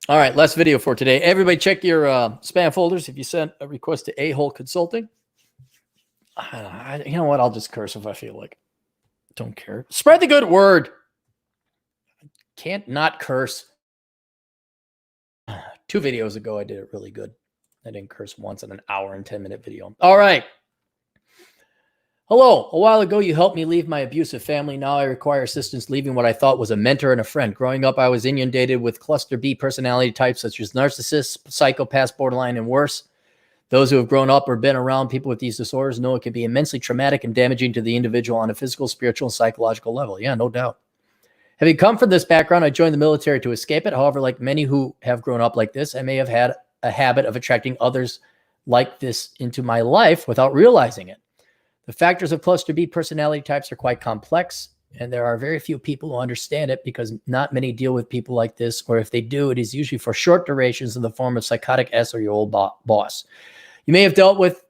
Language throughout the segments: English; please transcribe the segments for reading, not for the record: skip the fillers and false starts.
All right, last video for today. Everybody check your spam folders if you sent a request to A-Hole Consulting. You know what? I'll just curse if I feel like. Don't care. Spread the good word. Can't not curse. 2 videos ago, I did it really good. I didn't curse once in an hour and 10-minute video. All right. Hello. A while ago, you helped me leave my abusive family. Now I require assistance leaving what I thought was a mentor and a friend. Growing up, I was inundated with cluster B personality types such as narcissists, psychopaths, borderline, and worse. Those who have grown up or been around people with these disorders know it can be immensely traumatic and damaging to the individual on a physical, spiritual, and psychological level. Yeah, no doubt. Having come from this background, I joined the military to escape it. However, like many who have grown up like this, I may have had a habit of attracting others like this into my life without realizing it. The factors of cluster B personality types are quite complex, and there are very few people who understand it because not many deal with people like this, or if they do, it is usually for short durations in the form of psychotic S or your old boss. You may have dealt with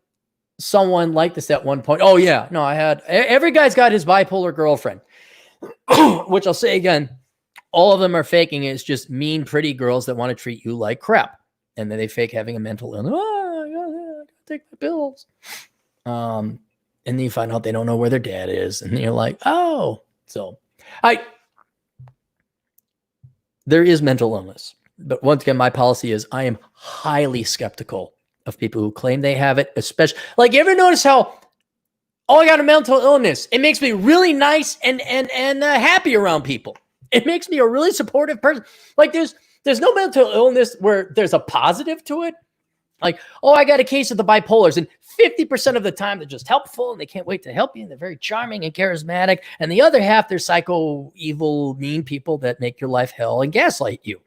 someone like this at one point. Oh, yeah. No, I had. Every guy's got his bipolar girlfriend, which I'll say again, all of them are faking it. It's just mean, pretty girls that want to treat you like crap. And then they fake having a mental illness. Oh, I gotta take my pills. And then you find out they don't know where their dad is. And you're like, oh. So there is mental illness. But once again, my policy is I am highly skeptical of people who claim they have it, especially. Like, you ever notice how, oh, I got a mental illness. It makes me really nice and happy around people. It makes me a really supportive person. Like, there's no mental illness where there's a positive to it. Like, oh, I got a case of the bipolars, and 50% of the time they're just helpful and they can't wait to help you and they're very charming and charismatic. And the other half, they're psycho, evil, mean people that make your life hell and gaslight you.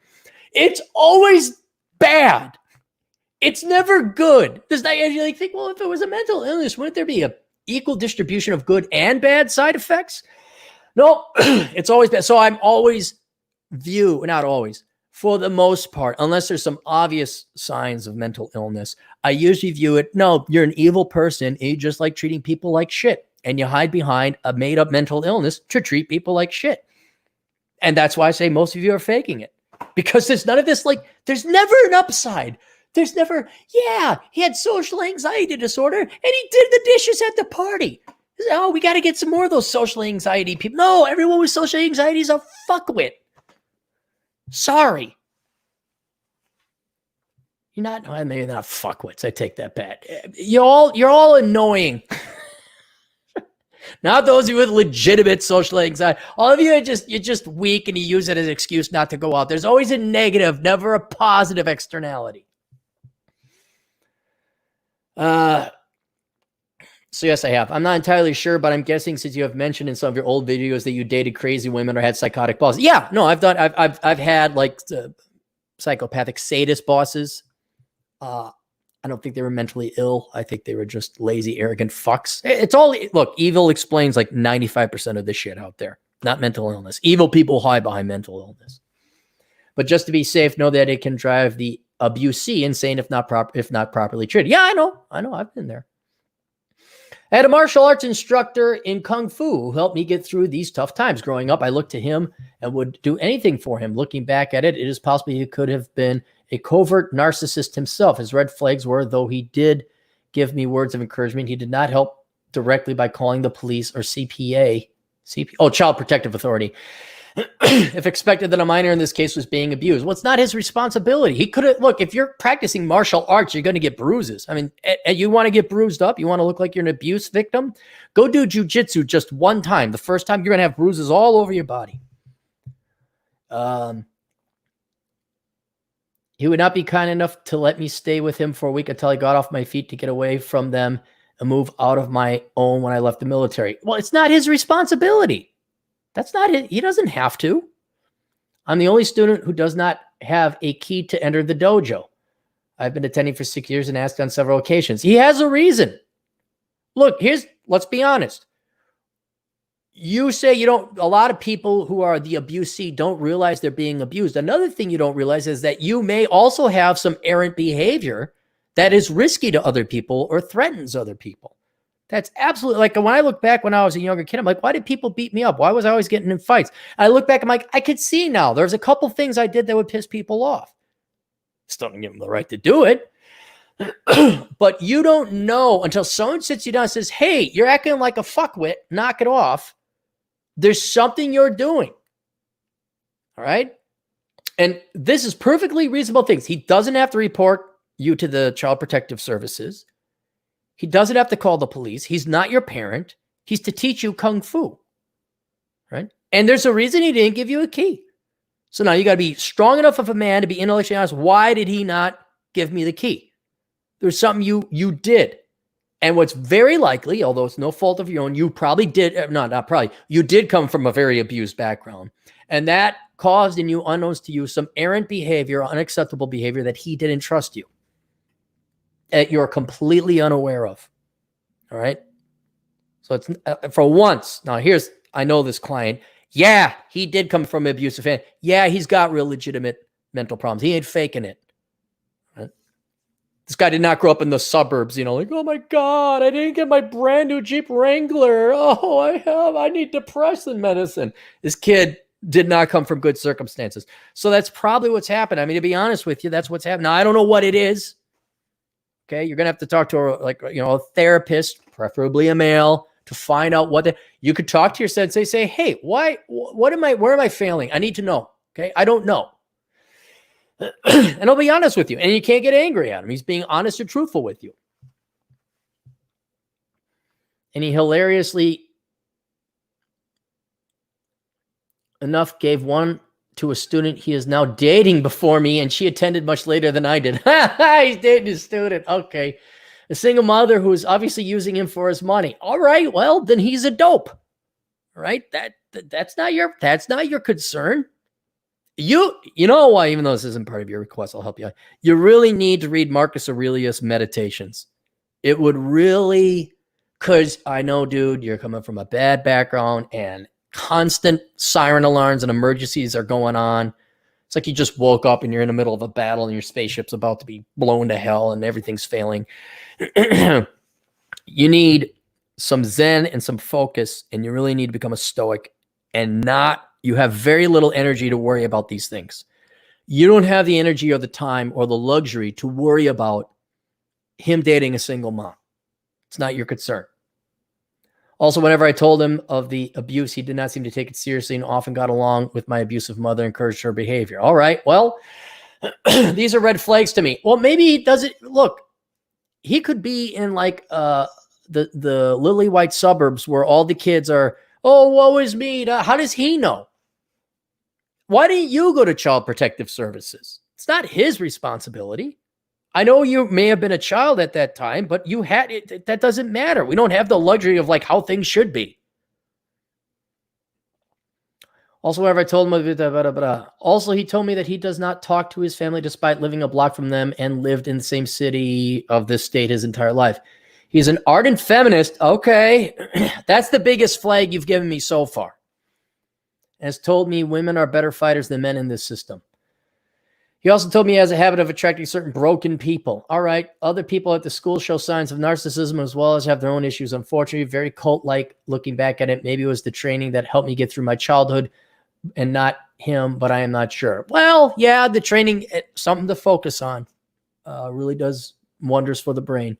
It's always bad. It's never good. There's not, you like think, well, if it was a mental illness, wouldn't there be an equal distribution of good and bad side effects? No, it's always bad. So I'm always not always, for the most part, unless there's some obvious signs of mental illness, I usually view it, no, you're an evil person and you just like treating people like shit. And you hide behind a made-up mental illness to treat people like shit. And that's why I say most of you are faking it. Because there's none of this, like, there's never an upside. There's never, yeah, he had social anxiety disorder and he did the dishes at the party. Oh, we got to get some more of those social anxiety people. No, everyone with social anxiety is a fuckwit. Sorry. You're not, well, maybe not fuckwits. I take that back. You're all annoying. Not those of you with legitimate social anxiety. All of you are you're just weak and you use it as an excuse not to go out. There's always a negative, never a positive externality. So yes, I have. I'm not entirely sure, but I'm guessing since you have mentioned in some of your old videos that you dated crazy women or had psychotic bosses. Yeah, no, I've had like psychopathic sadist bosses. I don't think they were mentally ill. I think they were just lazy, arrogant fucks. It's all, look, evil explains like 95% of the shit out there. Not mental illness. Evil people hide behind mental illness. But just to be safe, know that it can drive the abusee insane if not properly treated. Yeah, I know. I've been there. I had a martial arts instructor in Kung Fu who helped me get through these tough times. Growing up, I looked to him and would do anything for him. Looking back at it, it is possible he could have been a covert narcissist himself. His red flags were, though he did give me words of encouragement, he did not help directly by calling the police or CPA, Child Protective Authority, if expected that a minor in this case was being abused. Well, it's not his responsibility. He could have, look, if you're practicing martial arts, you're going to get bruises. I mean, you want to get bruised up? You want to look like you're an abuse victim? Go do jujitsu just one time. The first time, you're going to have bruises all over your body. He would not be kind enough to let me stay with him for a week until I got off my feet to get away from them and move out of my own when I left the military. Well, it's not his responsibility. That's not it. He doesn't have to. I'm the only student who does not have a key to enter the dojo. I've been attending for 6 years and asked on several occasions. He has a reason. Look, let's be honest. You say you don't, a lot of people who are the abusee don't realize they're being abused. Another thing you don't realize is that you may also have some errant behavior that is risky to other people or threatens other people. That's absolutely, like when I look back when I was a younger kid, I'm like, why did people beat me up? Why was I always getting in fights? I look back, I'm like, I could see now. There's a couple things I did that would piss people off. Still don't give them the right to do it. But you don't know until someone sits you down and says, hey, you're acting like a fuckwit, knock it off. There's something you're doing. All right? And this is perfectly reasonable things. He doesn't have to report you to the Child Protective Services. He doesn't have to call the police. He's not your parent. He's to teach you Kung Fu. Right? And there's a reason he didn't give you a key. So now you got to be strong enough of a man to be intellectually honest. Why did he not give me the key? There's something you did. And what's very likely, although it's no fault of your own, you probably did, not probably, you did come from a very abused background. And that caused in you, unknowns to you, some errant behavior, unacceptable behavior that he didn't trust you. That you're completely unaware of. All right? So it's for once. Now I know this client. Yeah, he did come from an abusive family. Yeah, he's got real legitimate mental problems. He ain't faking it. Right? This guy did not grow up in the suburbs, like, oh my God, I didn't get my brand new Jeep Wrangler. Oh, I need depression medicine. This kid did not come from good circumstances. So that's probably what's happened. I mean, to be honest with you, that's what's happened. Now, I don't know what it is. Okay. You're going to have to talk to a therapist, preferably a male, to find out you could talk to your sensei, say, hey, where am I failing? I need to know. Okay. I don't know. And I'll be honest with you. And you can't get angry at him. He's being honest and truthful with you. And he hilariously enough gave one to a student he is now dating before me, and she attended much later than I did. He's dating a student. Okay. A single mother who is obviously using him for his money. All right. Well, then he's a dope. All right. That's not your concern. You know why, even though this isn't part of your request, I'll help you. You really need to read Marcus Aurelius' Meditations. It would really, because I know, dude, you're coming from a bad background and constant siren alarms and emergencies are going on. It's like you just woke up and you're in the middle of a battle and your spaceship's about to be blown to hell and everything's failing. You need some zen and some focus, and you really need to become a stoic and you have very little energy to worry about these things. You don't have the energy or the time or the luxury to worry about him dating a single mom. It's not your concern. Also, whenever I told him of the abuse, he did not seem to take it seriously and often got along with my abusive mother, encouraged her behavior. All right, well, these are red flags to me. Well, maybe he doesn't. Look, he could be in like the lily white suburbs where all the kids are, oh, woe is me. How does he know? Why didn't you go to Child Protective Services? It's not his responsibility. I know you may have been a child at that time, but you had it. That doesn't matter. We don't have the luxury of like how things should be. Also, whenever I told him, also he told me that he does not talk to his family despite living a block from them and lived in the same city of this state his entire life. He's an ardent feminist. Okay, that's the biggest flag you've given me so far. Has told me women are better fighters than men in this system. He also told me he has a habit of attracting certain broken people. All right. Other people at the school show signs of narcissism as well as have their own issues. Unfortunately, very cult-like looking back at it. Maybe it was the training that helped me get through my childhood and not him, but I am not sure. Well, yeah, the training, something to focus on. Really does wonders for the brain.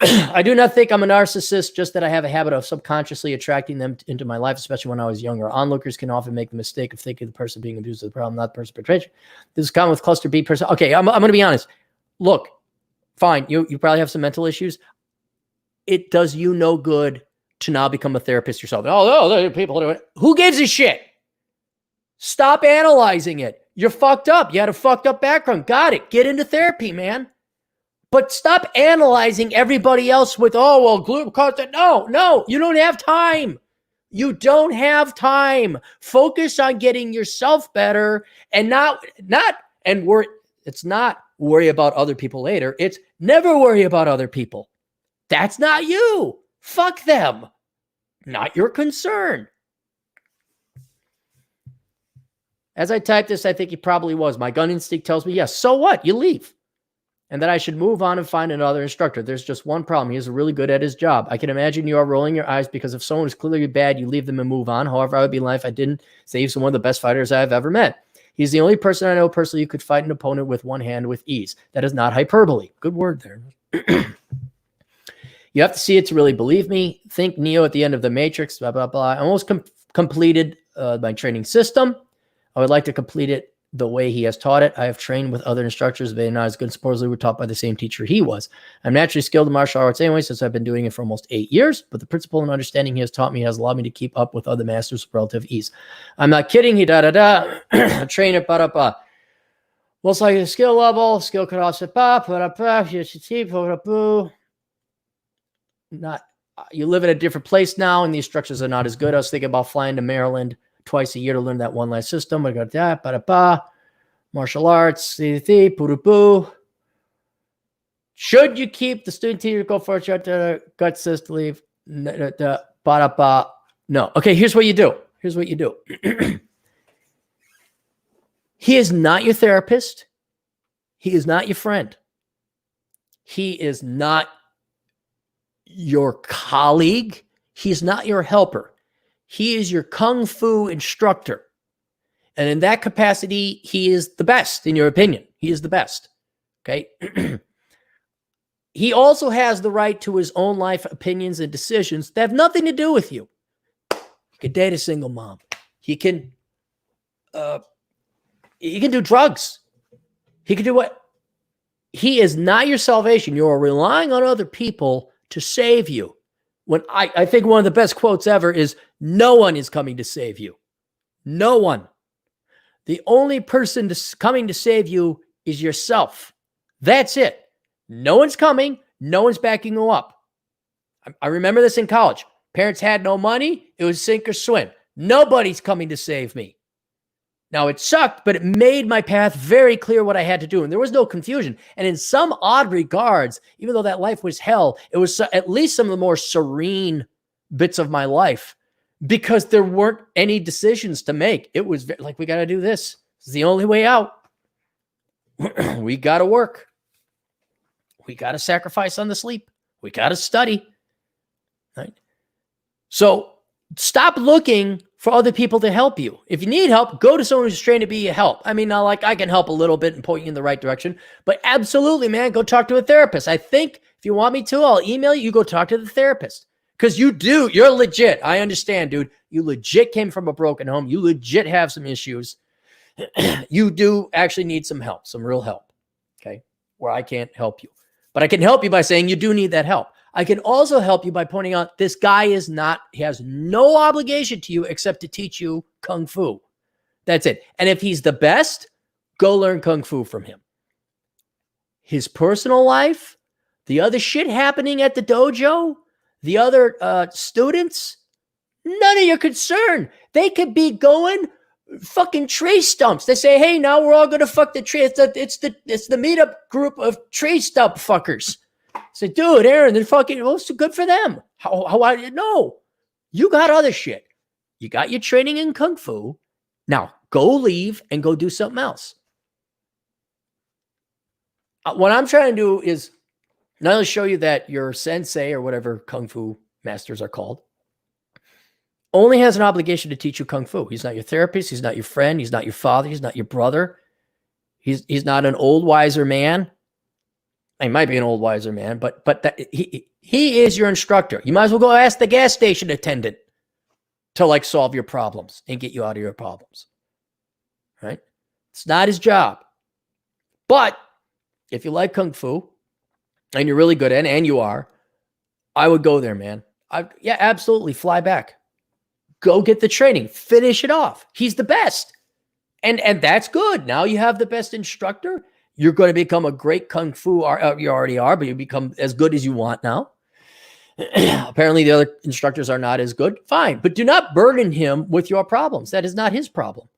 I do not think I'm a narcissist, just that I have a habit of subconsciously attracting them into my life, especially when I was younger. Onlookers can often make the mistake of thinking the person being abused is the problem, not the person portrayed. This is common with cluster B person. Okay, I'm going to be honest. Look, fine, you probably have some mental issues. It does you no good to now become a therapist yourself. Oh, there are people doing it. Who gives a shit? Stop analyzing it. You're fucked up. You had a fucked up background. Got it. Get into therapy, man. But stop analyzing everybody else with, oh, well, glucose. No, you don't have time. You don't have time. Focus on getting yourself better and it's not worry about other people later. It's never worry about other people. That's not you. Fuck them. Not your concern. As I type this, I think he probably was. My gun instinct tells me, yes. So what? You leave. And that I should move on and find another instructor. There's just one problem. He is really good at his job. I can imagine you are rolling your eyes because if someone is clearly bad, you leave them and move on. However, I would be lying if I didn't say he's one of the best fighters I've ever met. He's the only person I know personally who could fight an opponent with one hand with ease. That is not hyperbole. Good word there. You have to see it to really believe me. Think Neo at the end of the Matrix, blah, blah, blah. I almost completed my training system. I would like to complete it the way he has taught it. I have trained with other instructors, but they're not as good. Supposedly were taught by the same teacher he was. I'm naturally skilled in martial arts anyway, since I've been doing it for almost 8 years, but the principle and understanding he has taught me has allowed me to keep up with other masters with relative ease. I'm not kidding. He trainer, ba-da-ba. Most likely the skill level, skill could offset, not, you live in a different place now, and the instructions are not as good. I was thinking about flying to Maryland twice a year to learn that one last system. I got that, martial arts, poo. Should you keep the student teacher go for a shot to gut system leave? No. Okay, here's what you do. He is not your therapist. He is not your friend. He is not your colleague. He's not your helper. He is your kung fu instructor. And in that capacity, he is the best, in your opinion. He is the best. Okay? He also has the right to his own life opinions and decisions that have nothing to do with you. He can date a single mom. He can do drugs. He can do what? He is not your salvation. You are relying on other people to save you. When I think one of the best quotes ever is, no one is coming to save you. No one. The only person coming to save you is yourself. That's it. No one's coming. No one's backing you up. I remember this in college. Parents had no money. It was sink or swim. Nobody's coming to save me. Now, it sucked, but it made my path very clear what I had to do. And there was no confusion. And in some odd regards, even though that life was hell, it was at least some of the more serene bits of my life because there weren't any decisions to make. It was like, we got to do this. It's the only way out. We got to work. We got to sacrifice on the sleep. We got to study. Right? So stop looking for other people to help you. If you need help, go to someone who's trained to be a help. I mean, not like I can help a little bit and point you in the right direction, but absolutely, man, go talk to a therapist. I think if you want me to, I'll email you. You go talk to the therapist because you're legit. I understand, dude. You legit came from a broken home. You legit have some issues. You do actually need some help, some real help, okay, where I can't help you. But I can help you by saying you do need that help. I can also help you by pointing out this guy he has no obligation to you except to teach you Kung Fu. That's it. And if he's the best, go learn Kung Fu from him. His personal life, the other shit happening at the dojo, the other students, none of your concern. They could be going fucking tree stumps. They say, hey, now we're all going to fuck the tree. It's the meetup group of tree stump fuckers. Say, dude, Aaron, they're fucking, well, it's good for them. How I didn't know. You got other shit. You got your training in Kung Fu. Now, go leave and go do something else. What I'm trying to do is not only show you that your sensei or whatever Kung Fu masters are called only has an obligation to teach you Kung Fu. He's not your therapist. He's not your friend. He's not your father. He's not your brother. He's not an old, wiser man. He might be an old, wiser man, but he is your instructor. You might as well go ask the gas station attendant to like solve your problems and get you out of your problems. Right? It's not his job. But if you like Kung Fu and you're really good at it, and you are, I would go there, man. Yeah, absolutely. Fly back. Go get the training. Finish it off. He's the best. And that's good. Now you have the best instructor. You're going to become a great Kung Fu. You already are, but you become as good as you want now. Apparently, the other instructors are not as good. Fine. But do not burden him with your problems. That is not his problem.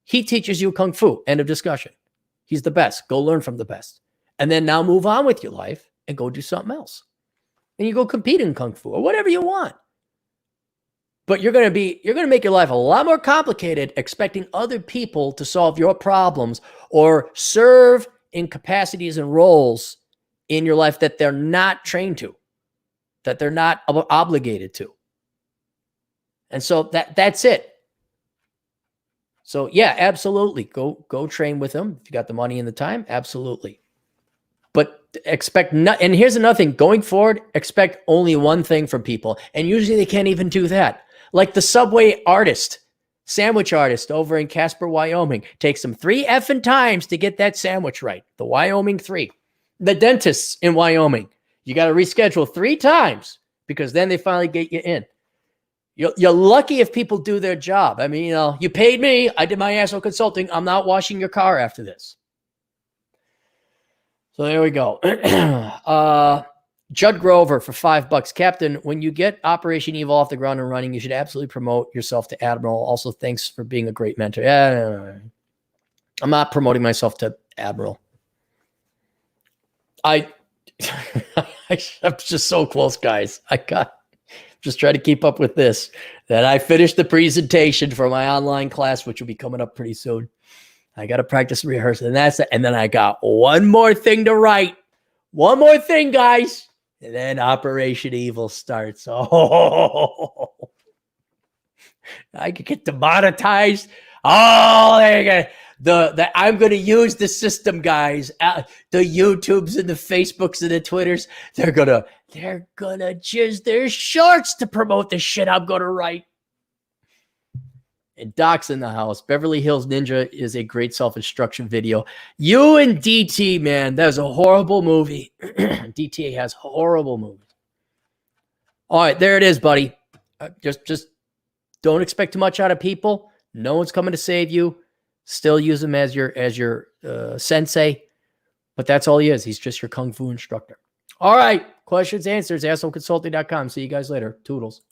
He teaches you Kung Fu. End of discussion. He's the best. Go learn from the best. And then now move on with your life and go do something else. And you go compete in Kung Fu or whatever you want. But you're going to make your life a lot more complicated expecting other people to solve your problems or serve in capacities and roles in your life that they're not trained to, that they're not obligated to. And so that's it. So yeah, absolutely. Go train with him. If you got the money and the time, absolutely. But expect not, and here's another thing, going forward, expect only one thing from people. And usually they can't even do that. Like the Subway artist, sandwich artist over in Casper, Wyoming, takes them 3 effing times to get that sandwich right. The Wyoming 3. The dentists in Wyoming, you got to reschedule 3 times because then they finally get you in. You're lucky if people do their job. I mean, you paid me. I did my asshole consulting. I'm not washing your car after this. So there we go. Judd Grover for $5. Captain, when you get Operation Evil off the ground and running, you should absolutely promote yourself to Admiral. Also, thanks for being a great mentor. Yeah, I'm not promoting myself to Admiral. I'm just so close, guys. Just try to keep up with this. Then I finished the presentation for my online class, which will be coming up pretty soon. I got to practice and rehearse, and that's it. And then I got one more thing to write. One more thing, guys. And then Operation Evil starts. Oh, I could get demonetized. Oh, there you go. I'm going to use the system, guys. The YouTubes and the Facebooks and the Twitters, they're gonna jizz their shorts to promote the shit I'm gonna write. And Doc's in the house. Beverly Hills Ninja is a great self-instruction video. You and DT, man, that was a horrible movie. DT has horrible movies. All right, there it is, buddy. Just don't expect too much out of people. No one's coming to save you. Still use him as your sensei, but that's all he is. He's just your kung fu instructor. All right, questions, answers, assholeconsulting.com. See you guys later. Toodles.